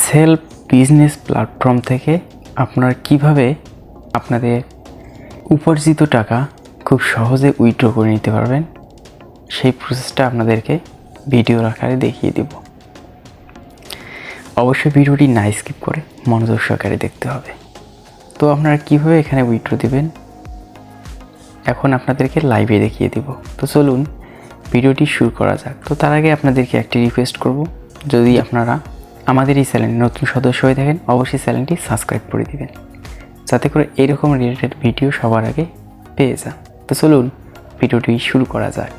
Self business platform থেকে আপনারা কিভাবে আপনাদের উপার্জিত টাকা খুব সহজে উইথড্র করে নিতে পারবেন সেই প্রসেসটা আপনাদেরকে ভিডিওর আকারে দেখিয়ে দেব। অবশ্যই ভিডিওটি না স্কিপ করে মনোযোগ সহকারে দেখতে হবে। তো আপনারা কিভাবে এখানে উইথড্র দিবেন এখন আপনাদেরকে লাইভে দেখিয়ে দেব। তো চলুন ভিডিওটি শুরু করা যাক। তো তার আগে আপনাদেরকে একটি রিকোয়েস্ট করব, যদি আপনারা আমাদের এই চ্যানেলে নতুন সদস্য হয়ে থাকেন অবশ্যই চ্যানেলটি সাবস্ক্রাইব করে দিবেন, যাতে করে এরকম রিলেটেড ভিডিও সবার আগে পেয়ে যান। তো চলুন ভিডিওটি শুরু করা যাক।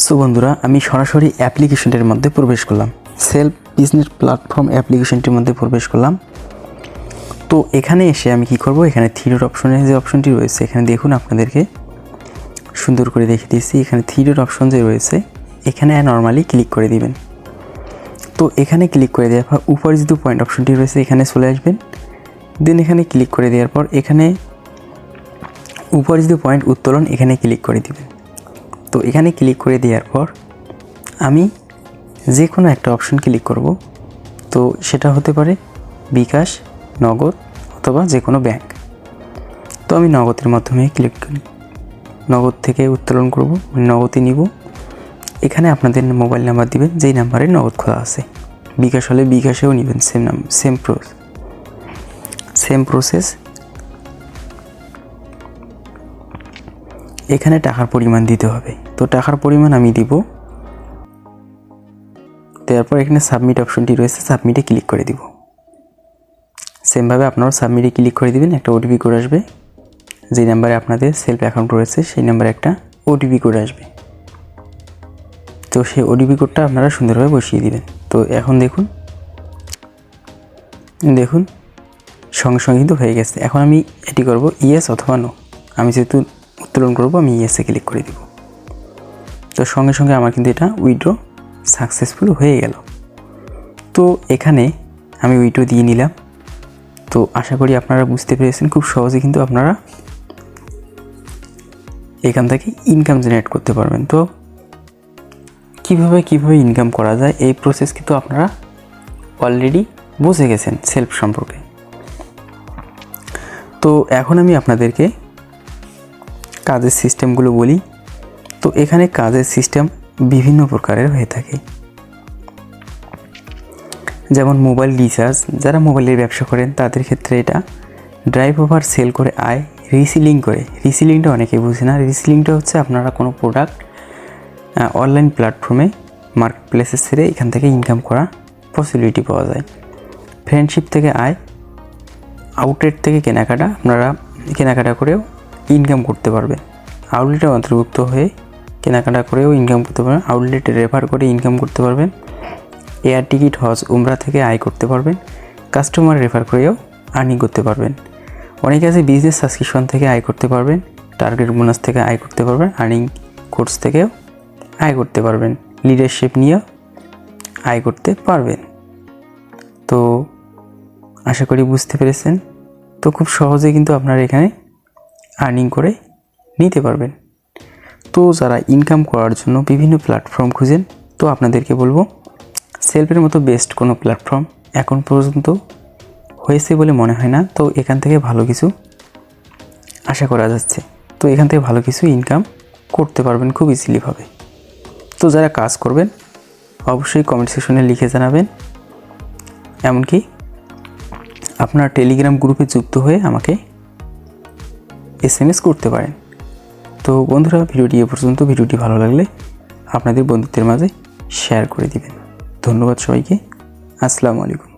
সো বন্ধুরা, আমি সরাসরি অ্যাপ্লিকেশনটির মধ্যে প্রবেশ করলাম, সেলফ বিজনেস প্ল্যাটফর্ম অ্যাপ্লিকেশনটির মধ্যে প্রবেশ করলাম। তো এখানে এসে আমি কি করব, এখানে থ্রি ডট অপশনের যে অপশনটি রয়েছে এখানে দেখুন, আপনাদেরকে সুন্দর করে দেখিয়ে দিয়েছি। এখানে থ্রি ডট অপশন যে রয়েছে এখানে নর্মালি ক্লিক করে দিবেন। তো এখানে ক্লিক করে দেওয়ার পর উপার্জিত পয়েন্ট অপশনটি রয়েছে এখানে চলে আসবেন। দেন এখানে ক্লিক করে দেওয়ার পর এখানে উপার্জিত পয়েন্ট উত্তোলন এখানে ক্লিক করে দিবেন। তো এখানে ক্লিক করে দেওয়ার পর আমি যে কোনো একটা অপশন ক্লিক করব। তো সেটা হতে পারে বিকাশ, নগদ অথবা যে কোনো ব্যাংক। তো আমি নগদের মাধ্যমে ক্লিক করি, নগদ থেকে উত্তোলন করব, নগদই নিব। এখানে আপনাদের মোবাইল নাম্বার দিবেন যেই নাম্বারে নগদ খোলা আছে। বিকাশ হলে বিকাশেও নেবেন, সেম প্রসেস। এখানে টাকার পরিমাণ দিতে হবে। তো টাকার পরিমাণ আমি দিব, তারপর এখানে সাবমিট অপশনটি রয়েছে, সাবমিটে ক্লিক করে দিব। সেমভাবে আপনারাও সাবমিটে ক্লিক করে দিবেন। একটা ওটিপি কোড আসবে, যেই নাম্বারে আপনাদের সেলফ অ্যাকাউন্ট রয়েছে সেই নাম্বারে একটা ওটিপি কোড আসবে। তো সেই ওটিপি কোডটা আপনারা সুন্দরভাবে বসিয়ে দিবেন। তো এখন দেখুন সঙ্গে সঙ্গে কিন্তু হয়ে গেছে। এখন আমি এটি করব ইয়েস অথবা নো। আমি যেহেতু উত্তোলন করব আমি ইয়েসে ক্লিক করে দিব। তো সঙ্গে সঙ্গে আমার কিন্তু এটা উইথড্র সাকসেসফুল হয়ে গেল। তো এখানে আমি উইথড্র দিয়ে নিলাম। তো আশা করি আপনারা বুঝতে পেরেছেন, খুব সহজে কিন্তু আপনারা এখান থেকে ইনকাম জেনারেট করতে পারবেন। তো কিভাবে ইনকাম করা যায় এই প্রসেস কিন্তু আপনারা অলরেডি বুঝে গেছেন সেলফ সম্পর্কে। তো এখন আমি আপনাদেরকে কাজের সিস্টেমগুলো বলি। তো এখানে কাজের সিস্টেম বিভিন্ন প্রকারের হয়ে থাকে, যেমন মোবাইল রিচার্জ। যারা মোবাইলের ব্যবসা করেন তাদের ক্ষেত্রে এটা ড্রাইভ ওভার সেল করে আয়, রিসেলিং করে। রিসেলিংটা অনেকেই বুঝে না। রিসেলিংটা হচ্ছে আপনারা কোনো প্রোডাক্ট অনলাইন প্ল্যাটফর্মে মার্কেট প্লেসে ছেড়ে এখান থেকে ইনকাম করা পসিবিলিটি পাওয়া যায়। ফ্রেন্ডশিপ থেকে আয়, আউটলেট থেকে কেনাকাটা, আপনারা কেনাকাটা করেও ইনকাম করতে পারবেন। আউটলেটে অন্তর্ভুক্ত হয়ে কেনাকাটা করেও ইনকাম করতে পারবেন। আউটলেটে রেফার করে ইনকাম করতে পারবেন। এয়ার টিকিট, হজ, উমরা থেকে আয় করতে পারবেন। কাস্টমার রেফার করেও আর্নিং করতে পারবেন। অনেকে আছে বিজনেস সাবস্ক্রিপশন থেকে আয় করতে পারবেন। টার্গেট বোনাস থেকে আয় করতে পারবেন। আর্নিং কোর্স থেকেও আয় করতে পারবেন। লিডারশিপ নিয়েও আয় করতে পারবেন। তো আশা করি বুঝতে পেরেছেন। তো খুব সহজে কিন্তু আপনারা এখানে আর্নিং করে নিতে পারবেন। তো যারা ইনকাম করার জন্য বিভিন্ন প্ল্যাটফর্ম খুঁজেন, তো আপনাদেরকে বলবো সেলফের মতো বেস্ট কোনো প্ল্যাটফর্ম এখন পর্যন্ত হয়েছে বলে মনে হয় না। তো এখান থেকে ভালো কিছু আশা করা যাচ্ছে। তো এখান থেকে ভালো কিছু ইনকাম করতে পারবেন খুব ইজিলিভাবে। তো যারা কাজ করবেন অবশ্যই কমেন্ট সেকশনে লিখে জানাবেন। এমনকি আপনার টেলিগ্রাম গ্রুপে যুক্ত হয়ে আমাকে SMS করতে পারেন। তো বন্ধুরা, ভিডিওটি এ পর্যন্ত। ভিডিওটি ভালো লাগলে আপনাদের বন্ধুদের মাঝে শেয়ার করে দিবেন। ধন্যবাদ সবাইকে। আসসালামু আলাইকুম।